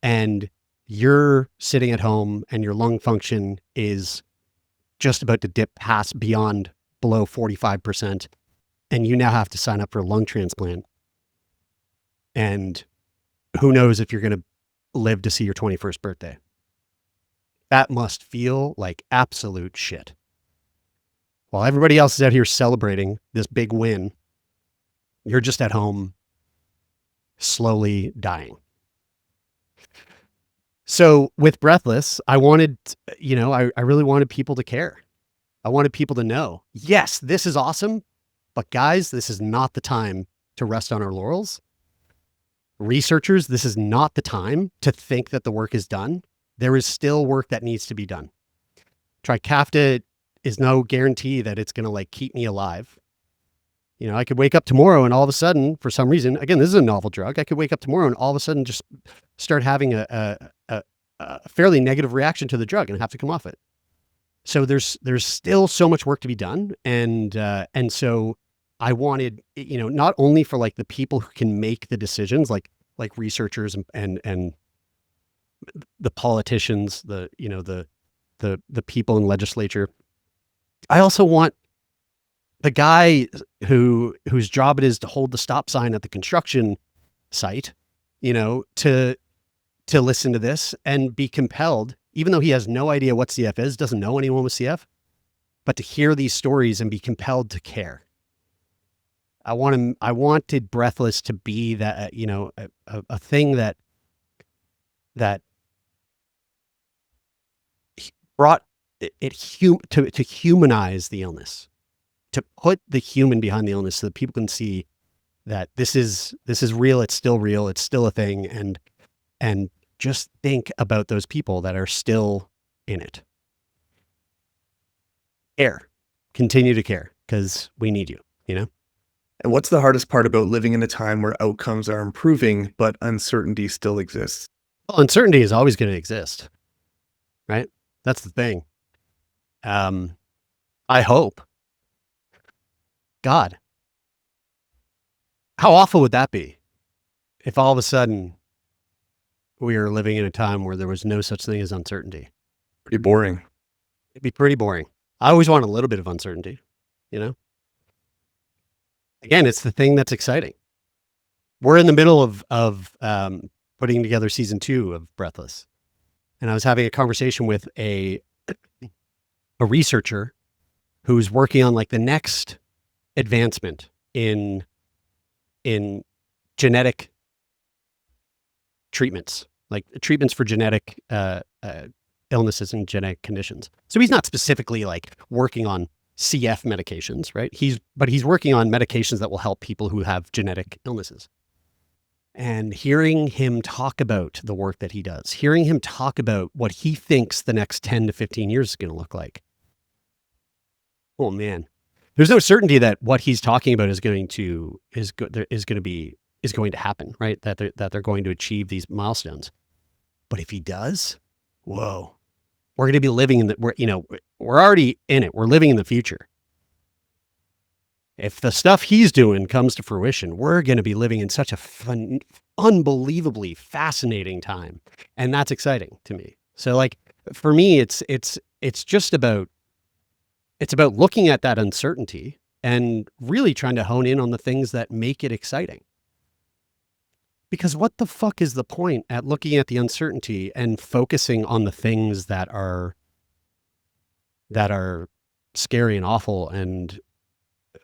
Speaker 2: And you're sitting at home and your lung function is just about to dip beyond below 45%. And you now have to sign up for a lung transplant. And who knows if you're going to live to see your 21st birthday. That must feel like absolute shit. While everybody else is out here celebrating this big win, you're just at home slowly dying. So with Breathless, I wanted, I really wanted people to care. I wanted people to know, yes, this is awesome, but guys, this is not the time to rest on our laurels. Researchers, this is not the time to think that the work is done. There is still work that needs to be done. Trikafta is no guarantee that it's going to keep me alive. I could wake up tomorrow and all of a sudden, for some reason, again, this is a novel drug. I could wake up tomorrow and all of a sudden just start having a fairly negative reaction to the drug and have to come off it. So there's still so much work to be done. And so I wanted, not only for the people who can make the decisions, like researchers and the politicians, the people in legislature. I also want the guy whose job it is to hold the stop sign at the construction site, to listen to this and be compelled, even though he has no idea what CF is, doesn't know anyone with CF, but to hear these stories and be compelled to care. I wanted Breathless to be that, a thing that brought it to humanize the illness, to put the human behind the illness so that people can see that this is real. It's still real. It's still a thing. And just think about those people that are still in it. Care, continue to care, because we need you,
Speaker 1: And what's the hardest part about living in a time where outcomes are improving, but uncertainty still exists?
Speaker 2: Well, uncertainty is always going to exist, right? That's the thing. I hope. God, how awful would that be if all of a sudden we are living in a time where there was no such thing as uncertainty?
Speaker 1: Pretty boring.
Speaker 2: It'd be pretty boring. I always want a little bit of uncertainty, Again, it's the thing that's exciting. We're in the middle of putting together season 2 of Breathless. And I was having a conversation with a researcher who's working on the next advancement in genetic treatments, treatments for genetic illnesses and genetic conditions. So he's not specifically working on CF medications, right? But he's working on medications that will help people who have genetic illnesses. And hearing him talk about the work that he does, hearing him talk about what he thinks the next 10 to 15 years is going to look like. Oh man, there's no certainty that what he's talking about is going to happen, right? That they're going to achieve these milestones. But if he does, whoa, we're going to be living we're already in it. We're living in the future. If the stuff he's doing comes to fruition, we're going to be living in such a unbelievably fascinating time. And that's exciting to me. So like, for me, it's just about looking at that uncertainty and really trying to hone in on the things that make it exciting. Because what the fuck is the point at looking at the uncertainty and focusing on the things that are scary and awful? And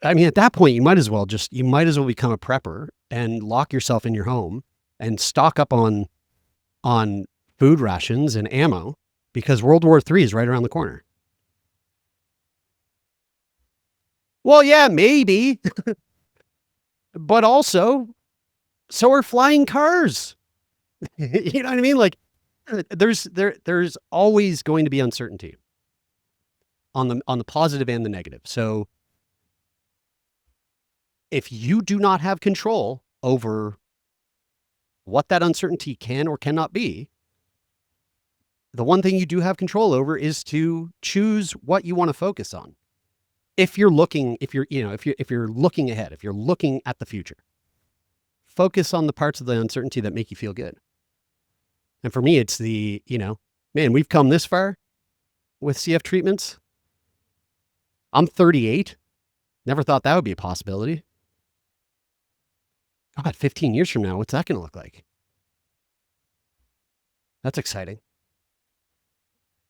Speaker 2: I mean, at that point, you might as well become a prepper and lock yourself in your home and stock up on food rations and ammo, because World War III is right around the corner. Well, yeah, maybe. But also, so are flying cars. You know what I mean? Like, there's always going to be uncertainty on the positive and the negative. So if you do not have control over what that uncertainty can or cannot be, the one thing you do have control over is to choose what you want to focus on. If you're looking ahead, if you're looking at the future, focus on the parts of the uncertainty that make you feel good. And for me, it's man, we've come this far with CF treatments. I'm 38. Never thought that would be a possibility. God, 15 years from now, what's that going to look like? That's exciting.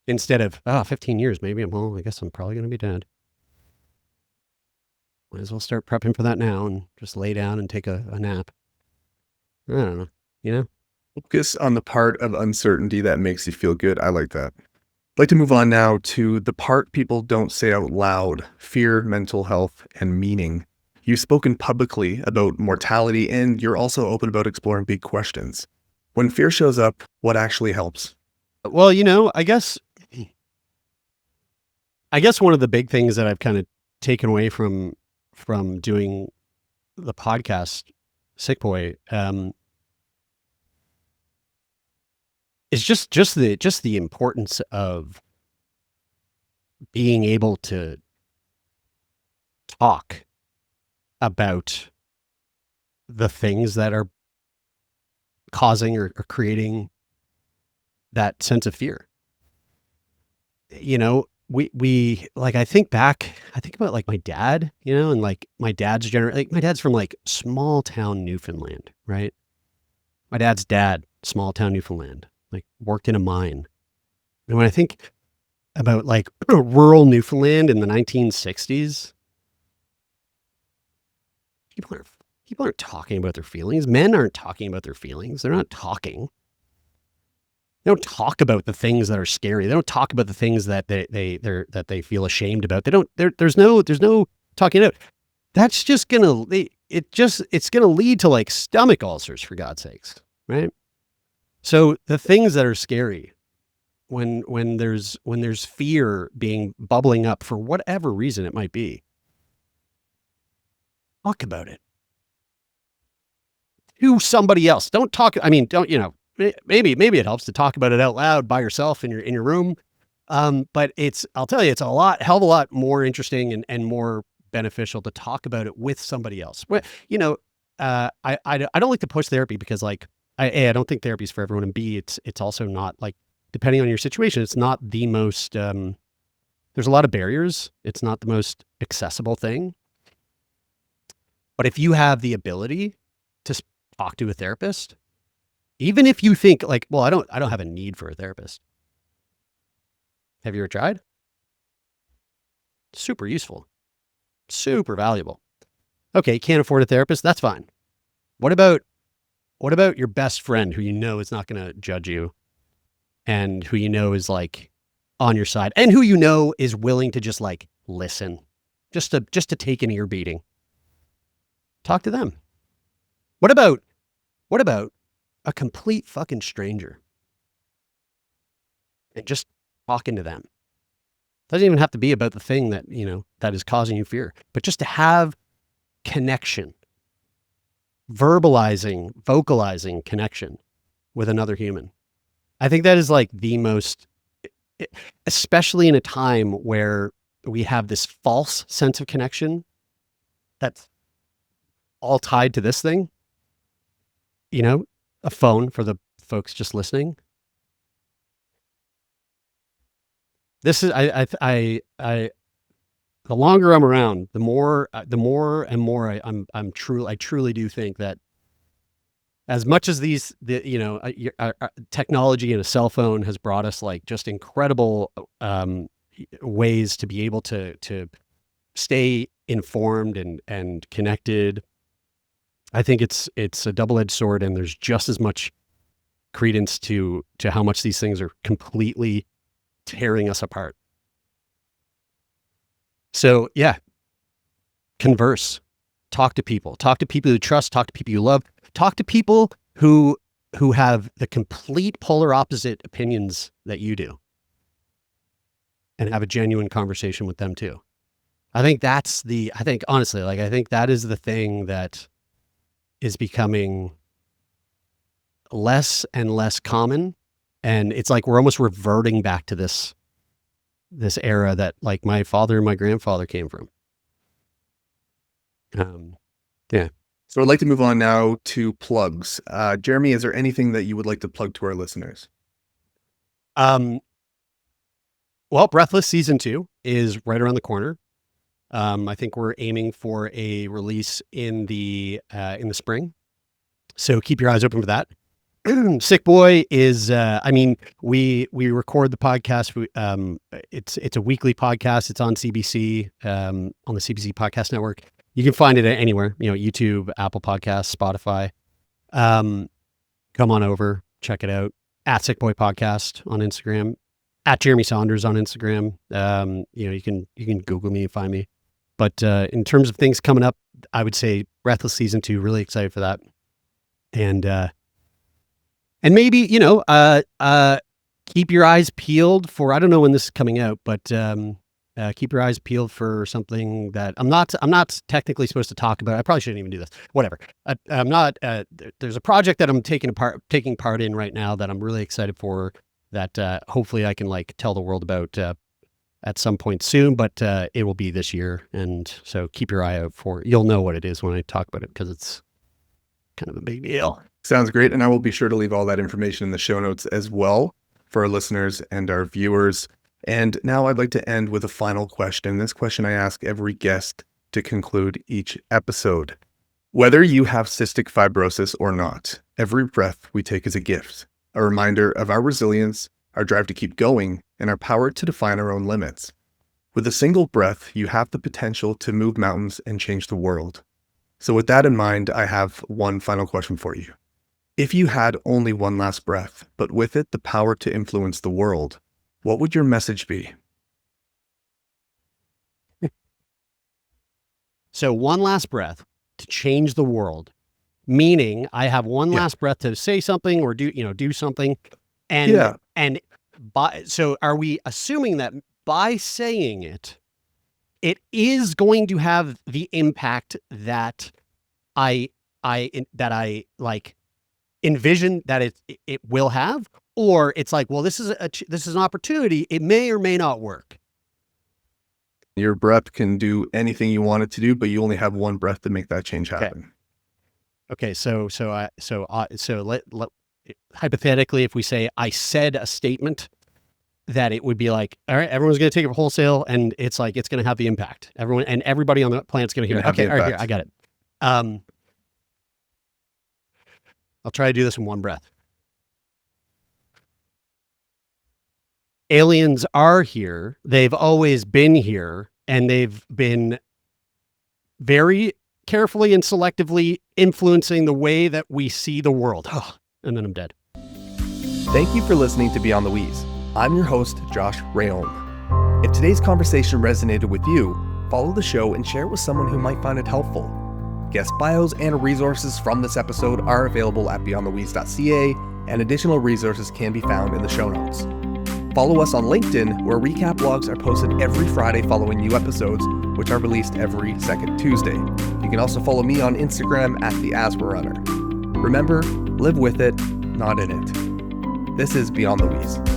Speaker 2: Instead of, 15 years, maybe I guess I'm probably going to be dead. Might as well start prepping for that now and just lay down and take a nap. I don't know,
Speaker 1: Focus on the part of uncertainty that makes you feel good. I like that. I'd like to move on now to the part people don't say out loud: fear, mental health, and meaning. You've spoken publicly about mortality, and you're also open about exploring big questions. When fear shows up, what actually helps?
Speaker 2: Well, I guess one of the big things that I've kind of taken away from doing the podcast, Sick Boy, is just the importance of being able to talk about the things that are causing or creating that sense of fear. We I think about like my dad, and like my dad's my dad's from like small town Newfoundland, right? My dad's dad, small town Newfoundland, like worked in a mine. And when I think about like rural Newfoundland in the 1960s, people aren't talking about their feelings. Men aren't talking about their feelings. They're not talking. They don't talk about the things that are scary. They don't talk about the things that they feel ashamed about. There's no talking it out. That's just it's gonna lead to like stomach ulcers, for God's sakes, right? So the things that are scary, when there's fear bubbling up for whatever reason it might be, talk about it to somebody else. Don't talk. I mean, maybe it helps to talk about it out loud by yourself in your room. But I'll tell you, it's hell of a lot more interesting and more beneficial to talk about it with somebody else. I don't like to push therapy because like, I don't think therapy is for everyone, and B, it's also not, like, depending on your situation, it's not the most, there's a lot of barriers. It's not the most accessible thing. But if you have the ability to talk to a therapist, even if you think like, well, I don't have a need for a therapist. Have you ever tried? Super useful, super valuable. Okay, can't afford a therapist. That's fine. What about your best friend who is not going to judge you, and who is like on your side, and who is willing to just like listen, just to take an ear beating? Talk to them. What about a complete fucking stranger and just talking to them? Doesn't even have to be about the thing that, that is causing you fear, but just to have connection, vocalizing connection with another human. I think that is like the most, especially in a time where we have this false sense of connection that's all tied to this thing, a phone for the folks just listening. This is, the longer I'm around, the more and more I truly do think that as much as technology and a cell phone has brought us like just incredible ways to be able to stay informed and connected, I think it's a double-edged sword, and there's just as much credence to how much these things are completely tearing us apart. So yeah, converse, talk to people you trust, talk to people you love, talk to people who have the complete polar opposite opinions that you do, and have a genuine conversation with them too. I think honestly, I think that is the thing that is becoming less and less common. And it's like we're almost reverting back to this era that like my father and my grandfather came from. Yeah.
Speaker 1: So I'd like to move on now to plugs. Jeremy, is there anything that you would like to plug to our listeners?
Speaker 2: Well, Breathless season 2 is right around the corner. I think we're aiming for a release in the spring. So keep your eyes open for that. Sick Boy is, we record the podcast. It's a weekly podcast. It's on CBC, on the CBC podcast network. You can find it anywhere, YouTube, Apple Podcasts, Spotify. Come on over, check it out. At Sick Boy Podcast on Instagram, at Jeremy Saunders on Instagram. You can Google me and find me. But in terms of things coming up, I would say Breathless season 2, really excited for that. And maybe, keep your eyes peeled for, I don't know when this is coming out, but keep your eyes peeled for something that I'm not technically supposed to talk about. I probably shouldn't even do this. Whatever. I'm not, there's a project that I'm taking part in right now that I'm really excited for, that hopefully I can tell the world about at some point soon, but it will be this year. And so keep your eye out for it. You'll know what it is when I talk about it, because it's kind of a big deal.
Speaker 1: Sounds great. And I will be sure to leave all that information in the show notes as well for our listeners and our viewers. And now I'd like to end with a final question. This question I ask every guest to conclude each episode. Whether you have cystic fibrosis or not, every breath we take is a gift, a reminder of our resilience, our drive to keep going, and our power to define our own limits. With a single breath, you have the potential to move mountains and change the world. So with that in mind, I have one final question for you. If you had only one last breath, but with it the power to influence the world, what would your message be?
Speaker 2: So one last breath to change the world, meaning I have one last breath to say something or do something. So are we assuming that by saying it, it is going to have the impact that I envision that it will have? Or it's like, well, this is an opportunity. It may or may not work.
Speaker 1: Your breath can do anything you want it to do, but you only have one breath to make that change happen.
Speaker 2: Okay. So hypothetically, if we say I said a statement, that it would be like, all right, everyone's going to take it wholesale, and it's like it's going to have the impact. Everybody on the planet's going to hear it. Okay, all right, here, I got it. I'll try to do this in one breath. Aliens are here. They've always been here, and they've been very carefully and selectively influencing the way that we see the world. Oh, and then I'm dead.
Speaker 1: Thank you for listening to Beyond the Wheeze. I'm your host, Josh Rayholm. If today's conversation resonated with you, follow the show and share it with someone who might find it helpful. Guest bios and resources from this episode are available at beyondthewheeze.ca, and additional resources can be found in the show notes. Follow us on LinkedIn, where recap blogs are posted every Friday following new episodes, which are released every second Tuesday. You can also follow me on Instagram at the Asthma Runner. Remember, live with it, not in it. This is Beyond the Wheeze.